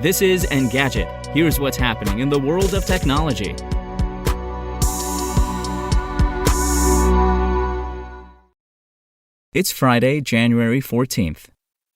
This is Engadget. Here's what's happening in the world of technology. It's Friday, January 14th.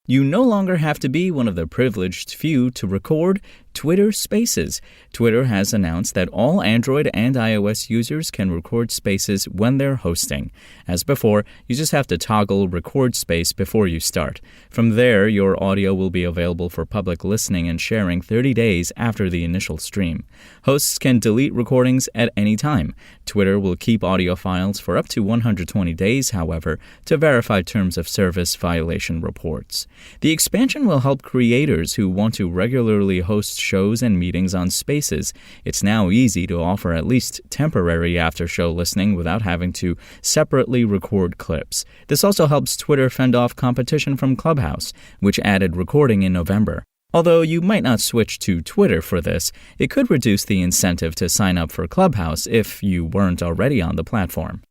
You no longer have to be one of the privileged few to record Twitter Spaces. Twitter has announced that all Android and iOS users can record Spaces when they're hosting. As before, you just have to toggle Record Space before you start. From there, your audio will be available for public listening and sharing 30 days after the initial stream. Hosts can delete recordings at any time. Twitter will keep audio files for up to 120 days, however, to verify terms of service violation reports. The expansion will help creators who want to regularly host shows and meetings on Spaces. It's now easy to offer at least temporary after-show listening without having to separately record clips. This also helps Twitter fend off competition from Clubhouse, which added recording in November. Although you might not switch to Twitter for this, it could reduce the incentive to sign up for Clubhouse if you weren't already on the platform.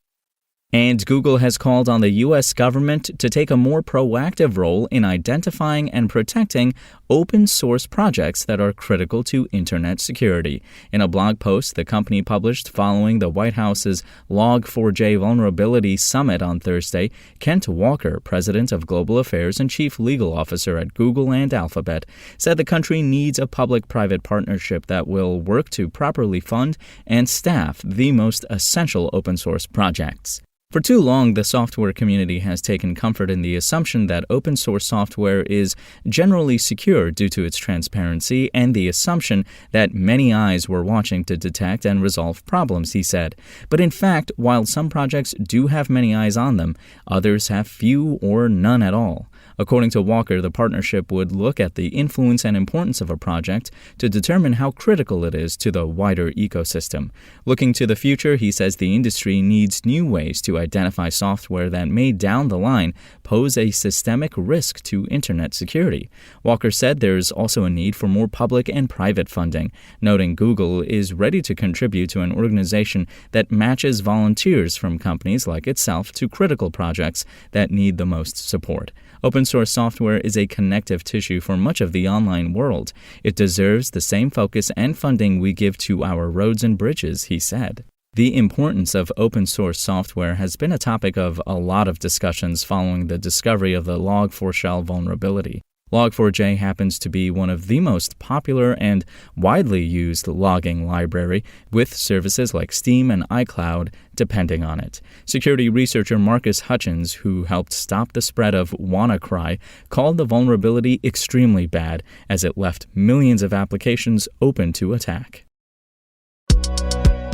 And Google has called on the U.S. government to take a more proactive role in identifying and protecting open-source projects that are critical to Internet security. In a blog post the company published following the White House's Log4j Vulnerability Summit on Thursday, Kent Walker, president of Global Affairs and chief legal officer at Google and Alphabet, said the country needs a public-private partnership that will work to properly fund and staff the most essential open-source projects. For too long, the software community has taken comfort in the assumption that open-source software is generally secure due to its transparency and the assumption that many eyes were watching to detect and resolve problems, he said. But in fact, while some projects do have many eyes on them, others have few or none at all. According to Walker, the partnership would look at the influence and importance of a project to determine how critical it is to the wider ecosystem. Looking to the future, he says the industry needs new ways to identify software that may down the line pose a systemic risk to Internet security. Walker said there's also a need for more public and private funding, noting Google is ready to contribute to an organization that matches volunteers from companies like itself to critical projects that need the most support. Open-source software is a connective tissue for much of the online world. It deserves the same focus and funding we give to our roads and bridges, he said. The importance of open-source software has been a topic of a lot of discussions following the discovery of the Log4shell vulnerability. Log4j happens to be one of the most popular and widely used logging library, with services like Steam and iCloud depending on it. Security researcher Marcus Hutchins, who helped stop the spread of WannaCry, called the vulnerability extremely bad as it left millions of applications open to attack.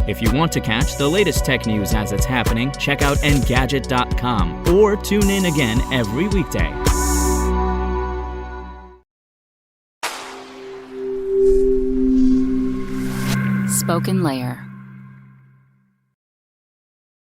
If you want to catch the latest tech news as it's happening, check out Engadget.com or tune in again every weekday. SpokenLayer.